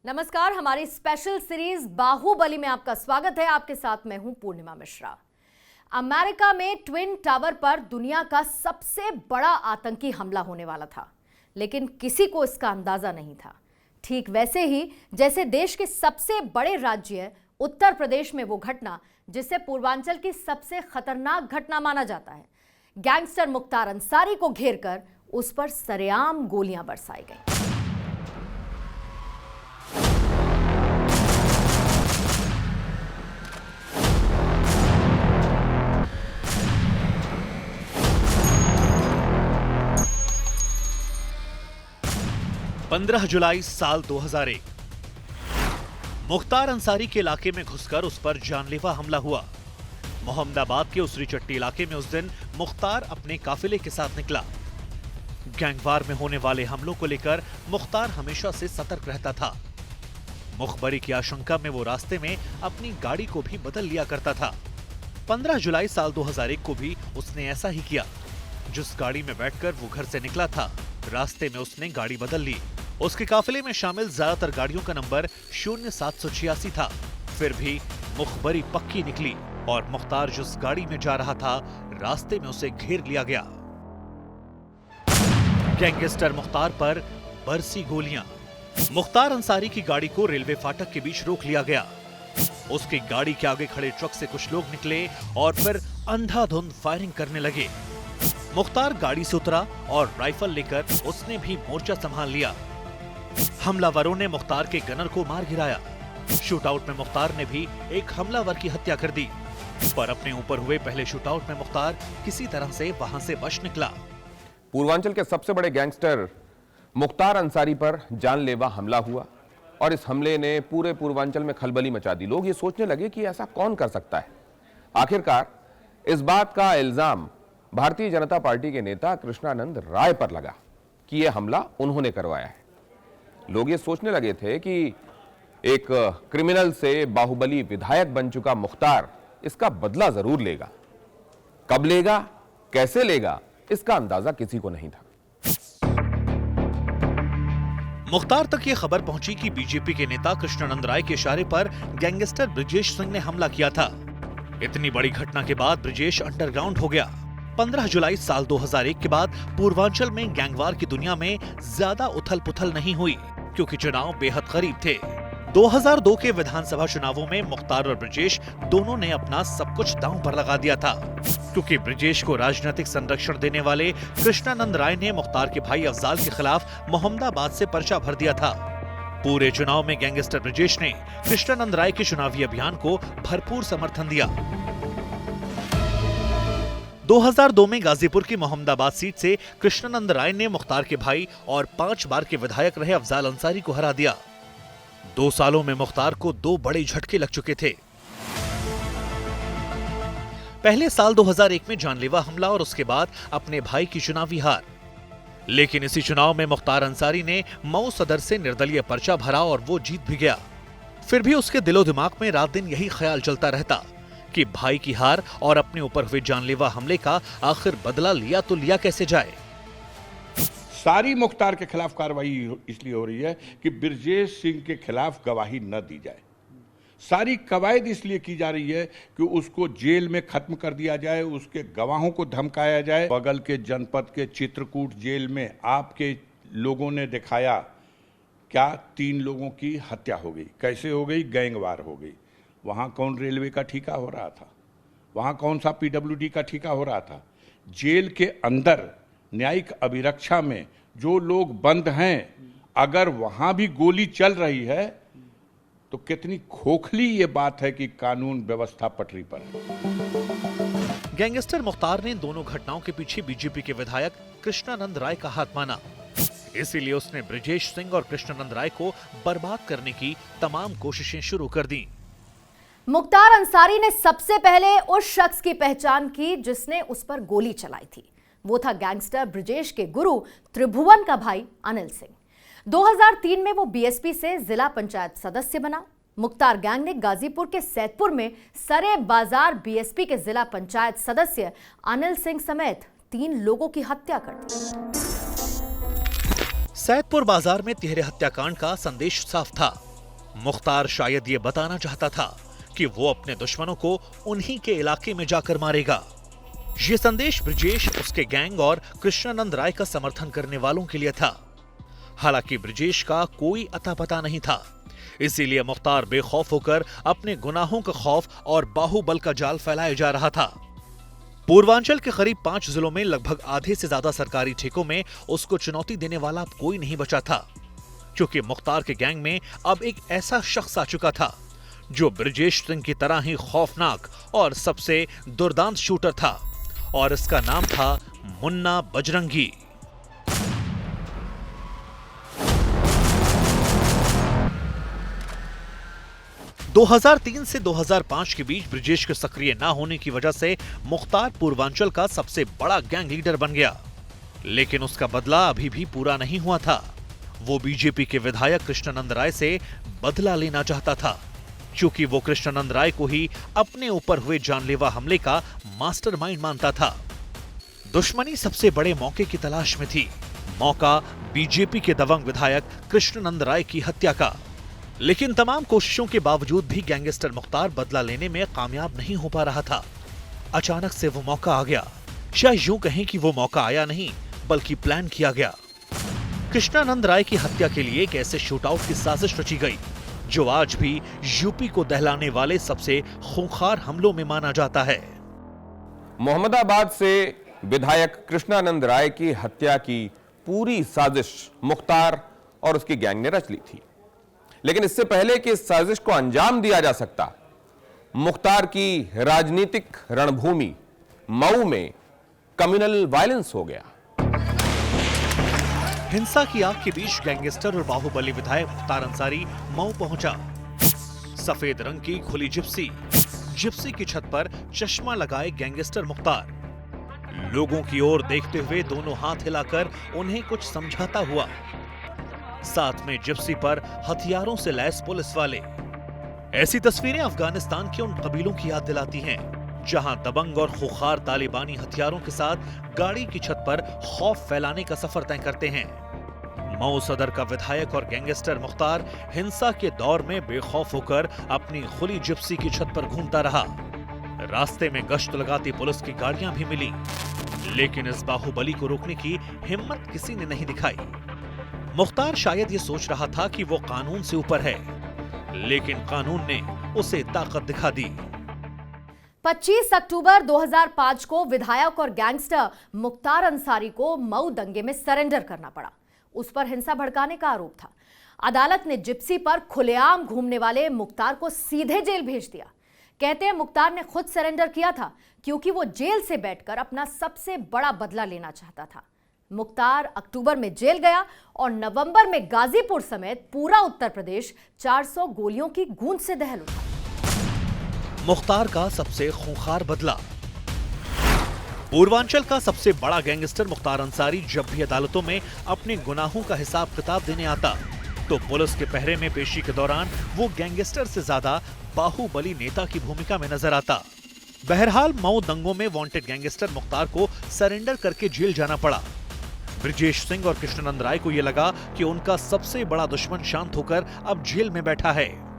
नमस्कार, हमारी special series Baahubali में आपका स्वागत है। आपके साथ मैं हूं पूर्णिमा मिश्रा। अमेरिका में ट्विन टावर पर दुनिया का सबसे बड़ा आतंकी हमला होने वाला था, लेकिन किसी को इसका अंदाजा नहीं था। ठीक वैसे ही जैसे देश के सबसे बड़े राज्य उत्तर प्रदेश में वो घटना जिसे पूर्वांचल की सबसे खतरनाक घटना माना जाता है, गैंगस्टर मुख्तार अंसारी को घेरकर उस पर सरेआम गोलियां बरसाई गई। 15 जुलाई साल 2001 मुख्तार अंसारी के इलाके में घुसकर उस पर जानलेवा हमला हुआ। मोहम्मदाबाद के उसरी चट्टी इलाके में उस दिन मुख्तार अपने काफिले के साथ निकला। गैंगवार में होने वाले हमलों को लेकर मुख्तार हमेशा से सतर्क रहता था। मुखबरी की आशंका में वो रास्ते में अपनी गाड़ी को भी बदल लिया करता था। 15 जुलाई साल 2001 को भी उसने ऐसा ही किया। जिस गाड़ी में बैठकर वो घर से निकला था, रास्ते में उसने गाड़ी बदल ली। उसके काफिले में शामिल ज्यादातर गाड़ियों का नंबर 0786 था। फिर भी मुखबरी पक्की निकली और मुख्तार जिस गाड़ी में जा रहा था, रास्ते में उसे घेर लिया गया। गैंगस्टर मुख्तार पर बरसी गोलियां। मुख्तार अंसारी की गाड़ी को रेलवे फाटक के बीच रोक लिया गया। उसकी गाड़ी के आगे खड़े ट्रक से कुछ लोग निकले और फिर अंधाधुंध फायरिंग करने लगे। मुख्तार गाड़ी से उतरा और राइफल लेकर उसने भी मोर्चा संभाल लिया। हमलावरों ने मुख्तार के गनर को मार गिराया। शूटआउट में मुख्तार ने भी एक हमलावर की हत्या कर दी, पर अपने ऊपर हुए पहले शूटआउट में मुख्तार किसी तरह से वहां से बच निकला। पूर्वांचल के सबसे बड़े गैंगस्टर मुख्तार अंसारी पर जानलेवा हमला हुआ और इस हमले ने पूरे पूर्वांचल में खलबली मचा दी। लोग ये सोचने लगे कि ऐसा कौन कर सकता है। आखिरकार इस बात का इल्जाम भारतीय जनता पार्टी के नेता कृष्णानंद राय पर लगा कि यह हमला उन्होंने करवाया है। लोग ये सोचने लगे थे कि एक क्रिमिनल से बाहुबली विधायक बन चुका मुख्तार इसका बदला जरूर लेगा। कब लेगा, कैसे लेगा, इसका अंदाजा किसी को नहीं था। मुख्तार तक ये खबर पहुंची कि बीजेपी के नेता कृष्णानंद राय के इशारे पर गैंगस्टर ब्रिजेश सिंह ने हमला किया था। इतनी बड़ी घटना के बाद ब्रिजेश अंडरग्राउंड हो गया। 15 जुलाई साल 2001 के बाद पूर्वांचल में गैंगवार की दुनिया में ज्यादा उथल पुथल नहीं हुई, क्योंकि चुनाव बेहद करीब थे। 2002 के विधानसभा चुनावों में मुख्तार और ब्रिजेश दोनों ने अपना सब कुछ दांव पर लगा दिया था, क्योंकि ब्रिजेश को राजनीतिक संरक्षण देने वाले कृष्णानंद राय ने मुख्तार के भाई अफजाल के खिलाफ मोहम्मदाबाद से पर्चा भर दिया था। पूरे चुनाव में गैंगस्टर ब्रिजेश ने कृष्णानंद राय के चुनावी अभियान को भरपूर समर्थन दिया। 2002 में गाजीपुर की मोहम्मदाबाद सीट से कृष्णानंद राय ने मुख्तार के भाई और 5 बार के विधायक रहे अफजाल अंसारी को हरा दिया। 2 सालों में मुख्तार को 2 बड़े झटके लग चुके थे। पहले साल 2001 में जानलेवा हमला और उसके बाद अपने भाई की चुनावी हार। लेकिन इसी चुनाव में मुख्तार अंसारी ने मऊ सदर से निर्दलीय पर्चा भरा और वो जीत भी गया। फिर भी उसके दिलो दिमाग में रात दिन यही ख्याल चलता रहता कि भाई की हार और अपने ऊपर हुए जानलेवा हमले का आखिर बदला लिया तो लिया कैसे जाए। सारी मुख्तार के खिलाफ कार्रवाई इसलिए हो रही है कि ब्रिजेश सिंह के खिलाफ गवाही न दी जाए। सारी कवायद इसलिए की जा रही है कि उसको जेल में खत्म कर दिया जाए, उसके गवाहों को धमकाया जाए। बगल के जनपद के चित्रकूट जेल में आपके लोगों ने दिखाया क्या 3 लोगों की हत्या हो गई। कैसे हो गई? गैंगवार हो गई। वहां कौन रेलवे का ठेका हो रहा था? वहां कौन सा पीडब्ल्यूडी का ठेका हो रहा था? जेल के अंदर न्यायिक अभिरक्षा में जो लोग बंद हैं, अगर वहां भी गोली चल रही है तो कितनी खोखली ये बात है कि कानून व्यवस्था पटरी पर है। गैंगस्टर मुख्तार ने दोनों घटनाओं के पीछे बीजेपी के विधायक कृष्णानंद राय का हाथ माना। इसीलिए उसने ब्रिजेश सिंह और कृष्णानंद राय को बर्बाद करने की तमाम कोशिशें शुरू कर दी। मुख्तार अंसारी ने सबसे पहले उस शख्स की पहचान की जिसने उस पर गोली चलाई थी। वो था गैंगस्टर ब्रिजेश के गुरु त्रिभुवन का भाई अनिल सिंह। 2003 में वो बीएसपी से जिला पंचायत सदस्य बना। मुख्तार गैंग ने गाजीपुर के सैदपुर में सरे बाजार बीएसपी के जिला पंचायत सदस्य अनिल सिंह समेत 3 लोगों की हत्या कर दी। सैदपुर बाजार में तिहरे हत्याकांड का संदेश साफ था। मुख्तार शायद ये बताना चाहता था कि वो अपने दुश्मनों को उन्हीं के इलाके में जाकर मारेगा। ये संदेश ब्रिजेश, उसके गैंग और कृष्णानंद राय का समर्थन करने वालों के लिए था। हालांकि ब्रिजेश का कोई अता पता नहीं था, इसीलिए मुख्तार बेखौफ होकर अपने गुनाहों का खौफ और बाहुबल का जाल फैलाए जा रहा था। पूर्वांचल के करीब 5 जिलों में लगभग आधे से ज्यादा सरकारी ठेकों में उसको चुनौती देने वाला कोई नहीं बचा था, क्योंकि मुख्तार के गैंग में अब एक ऐसा शख्स आ चुका था जो ब्रिजेश सिंह की तरह ही खौफनाक और सबसे दुर्दांत शूटर था, और इसका नाम था मुन्ना बजरंगी। – 2003 से 2005 के बीच ब्रिजेश के सक्रिय ना होने की वजह से मुख्तार पूर्वांचल का सबसे बड़ा गैंग लीडर बन गया, लेकिन उसका बदला अभी भी पूरा नहीं हुआ था। वो बीजेपी के विधायक कृष्णानंद राय से बदला लेना चाहता था, क्योंकि वो कृष्णानंद राय को ही अपने ऊपर हुए जानलेवा हमले का मास्टरमाइंड मानता था। दुश्मनी सबसे बड़े मौके की तलाश में थी, मौका बीजेपी के दबंग विधायक कृष्णानंद राय की हत्या का। लेकिन तमाम कोशिशों के बावजूद भी गैंगस्टर मुख्तार बदला लेने में कामयाब नहीं हो पा रहा था। अचानक से वो मौका आ गया, शायद यूं कहें कि वो मौका आया नहीं बल्कि प्लान किया गया। कृष्णानंद राय की हत्या के लिए एक ऐसे शूटआउट की साजिश रची गई जो आज भी यूपी को दहलाने वाले सबसे खूंखार हमलों में माना जाता है। मोहम्मदाबाद से विधायक कृष्णानंद राय की हत्या की पूरी साजिश मुख्तार और उसकी गैंग ने रच ली थी, लेकिन इससे पहले कि इस साजिश को अंजाम दिया जा सकता, मुख्तार की राजनीतिक रणभूमि मऊ में कम्युनल वायलेंस हो गया। हिंसा की आग के बीच गैंगस्टर और बाहुबली विधायक मुख्तार अंसारी मऊ पहुंचा। सफेद रंग की खुली जिप्सी की छत पर चश्मा लगाए गैंगस्टर मुख्तार लोगों की ओर देखते हुए दोनों हाथ हिलाकर उन्हें कुछ समझाता हुआ, साथ में जिप्सी पर हथियारों से लैस पुलिस वाले। ऐसी तस्वीरें अफगानिस्तान के उन कबीलों की याद दिलाती हैं जहां दबंग और खुखार तालिबानी हथियारों के साथ गाड़ी की छत पर खौफ फैलाने का सफर तय करते हैं। मऊ सदर का विधायक और गैंगस्टर मुख्तार हिंसा के दौर में बेखौफ होकर अपनी खुली जिप्सी की छत पर घूमता रहा। रास्ते में गश्त लगाती पुलिस की गाड़ियां भी मिली, लेकिन इस बाहुबली को रोकने की हिम्मत किसी ने नहीं दिखाई। मुख्तार शायद ये सोच रहा था कि वो कानून से ऊपर है, लेकिन कानून ने उसे ताकत दिखा दी। 25 अक्टूबर 2005 को विधायक और गैंगस्टर मुख्तार अंसारी को मऊ दंगे में सरेंडर करना पड़ा। उस पर हिंसा भड़काने का आरोप था। अदालत ने जिप्सी पर खुलेआम घूमने वाले मुख्तार को सीधे जेल भेज दिया। कहते हैं मुख्तार ने खुद सरेंडर किया था क्योंकि वो जेल से बैठकर अपना सबसे बड़ा बदला लेना चाहता था। मुख्तार अक्टूबर में जेल गया और नवंबर में गाजीपुर समेत पूरा उत्तर प्रदेश 400 गोलियों की गूंज से दहल उठा। मुख्तार का सबसे खूंखार बदला। पूर्वांचल का सबसे बड़ा गैंगस्टर मुख्तार अंसारी जब भी अदालतों में अपने गुनाहों का हिसाब किताब देने आता, तो पुलिस के पहरे में पेशी के दौरान वो गैंगस्टर से ज्यादा बाहुबली नेता की भूमिका में नजर आता। बहरहाल मऊ दंगों में वांटेड गैंगस्टर मुख्तार को सरेंडर करके जेल जाना पड़ा। ब्रिजेश सिंह और कृष्णानंद राय को यह लगा कि उनका सबसे बड़ा दुश्मन शांत होकर अब जेल में बैठा है,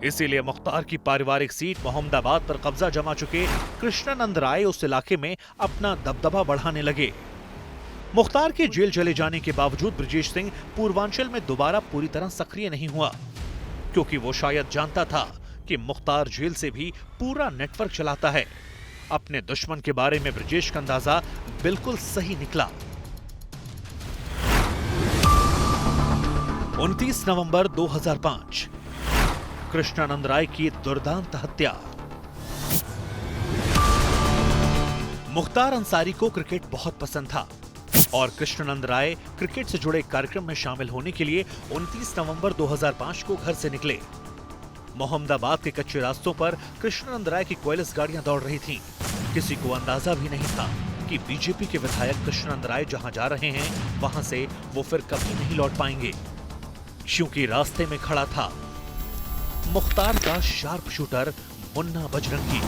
इसीलिए मुख्तार की पारिवारिक सीट मोहम्मदाबाद पर कब्जा जमा चुके कृष्णानंद राय उस इलाके में अपना दबदबा बढ़ाने लगे। मुख्तार के जेल चले जाने के बावजूद ब्रिजेश सिंह पूर्वांचल में दोबारा पूरी तरह सक्रिय नहीं हुआ, क्योंकि वो शायद जानता था कि मुख्तार जेल से भी पूरा नेटवर्क चलाता है। अपने दुश्मन के बारे में ब्रिजेश का अंदाजा बिल्कुल सही निकला। 29 नवंबर 2005 कृष्णानंद राय की दुर्दांत हत्या। मुख्तार अंसारी को क्रिकेट बहुत पसंद था और कृष्णानंद राय क्रिकेट से जुड़े कार्यक्रम में शामिल होने के लिए 29 नवंबर 2005 को घर से निकले। मोहम्मदाबाद के कच्चे रास्तों पर कृष्णानंद राय की क्वालिस गाड़ियां दौड़ रही थीं। किसी को अंदाजा भी नहीं था कि बीजेपी के विधायक कृष्णानंद राय जहां जा रहे हैं वहां से वो फिर कभी नहीं लौट पाएंगे, क्योंकि रास्ते में खड़ा था मुख्तार का शार्प शूटर मुन्ना बजरंगी।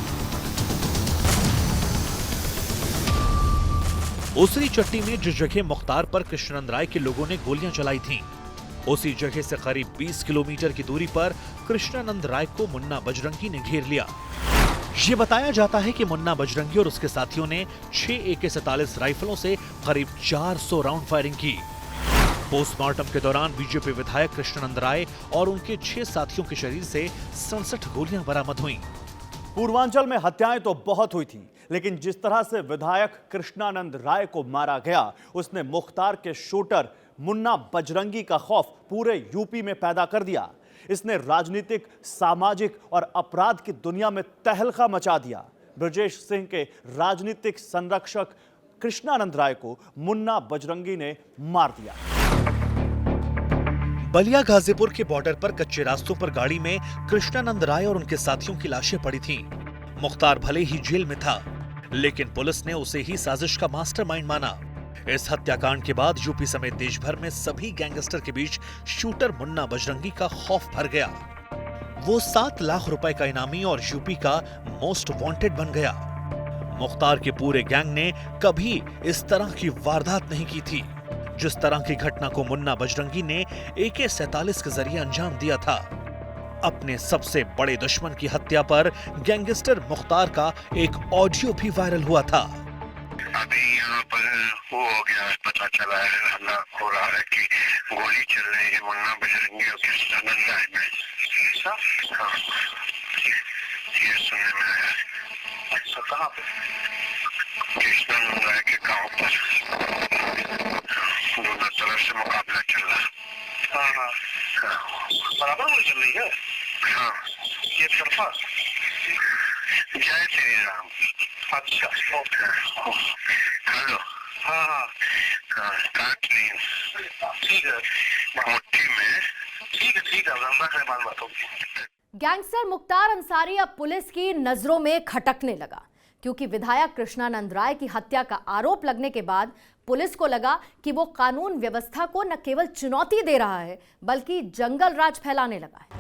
उसी चट्टी में जिस जगह मुख्तार पर कृष्णानंद राय के लोगों ने गोलियां चलाई थीं, उसी जगह से करीब 20 किलोमीटर की दूरी पर कृष्णानंद राय को मुन्ना बजरंगी ने घेर लिया। ये बताया जाता है कि मुन्ना बजरंगी और उसके साथियों ने 6 AK-47 राइफलों से करीब 400 राउंड फायरिंग की। पोस्टमार्टम के दौरान बीजेपी विधायक कृष्णानंद राय और उनके 6 साथियों के शरीर से 67 गोलियां बरामद हुईं। पूर्वांचल में हत्याएं तो बहुत हुई थी, लेकिन जिस तरह से विधायक कृष्णानंद राय को मारा गया, उसने मुख्तार के शूटर मुन्ना बजरंगी का खौफ पूरे यूपी में पैदा कर दिया। इसने राजनीतिक, सामाजिक और अपराध की दुनिया में तहलका मचा दिया। ब्रजेश सिंह के राजनीतिक संरक्षक कृष्णानंद राय को मुन्ना बजरंगी ने मार दिया। बलिया गाजीपुर के बॉर्डर पर कच्चे रास्तों पर गाड़ी में कृष्णानंद राय और उनके साथियों की लाशें पड़ी थीं। मुख्तार भले ही जेल में था, लेकिन पुलिस ने उसे ही साजिश का मास्टरमाइंड माना। इस हत्याकांड के बाद यूपी समेत देश भर में सभी गैंगस्टर के बीच शूटर मुन्ना बजरंगी का खौफ भर गया। वो 7 लाख रुपए का इनामी और यूपी का मोस्ट वांटेड बन गया। मुख्तार के पूरे गैंग ने कभी इस तरह की वारदात नहीं की थी। जिस तरह की घटना को मुन्ना बजरंगी ने AK-47 के जरिए अंजाम दिया था। अपने सबसे बड़े दुश्मन की हत्या पर गैंगस्टर मुख्तार का एक ऑडियो भी वायरल हुआ था। अभी यहाँ पर वो हो गया, पता चला है, हल्ला हो रहा है कि गोली चल रही है मुन्ना बजरंगी और कृष्णानंद राय में। हाँ, ये सुनने में आया है। अच्छा, कहाँ पे? कृष्णानंद राय के गांव पर दोनों तरफ से मुकाबला चल रहा है। हाँ, बराबर गोली चल रही है। हाँ, ये तरफा। जय श्री राम। अच्छा, ओके। हेलो। हाँ, काट ली। ठीक है, मुट्ठी में। ठीक है, बात होगी। गैंगस्टर मुख्तार अंसारी अब पुलिस की नजरों में खटकने लगा, क्योंकि विधायक कृष्णानंद राय की हत्या का आरोप लगने के बाद पुलिस को लगा कि वो कानून व्यवस्था को न केवल चुनौती दे रहा है, बल्कि जंगल राज फैलाने लगा है।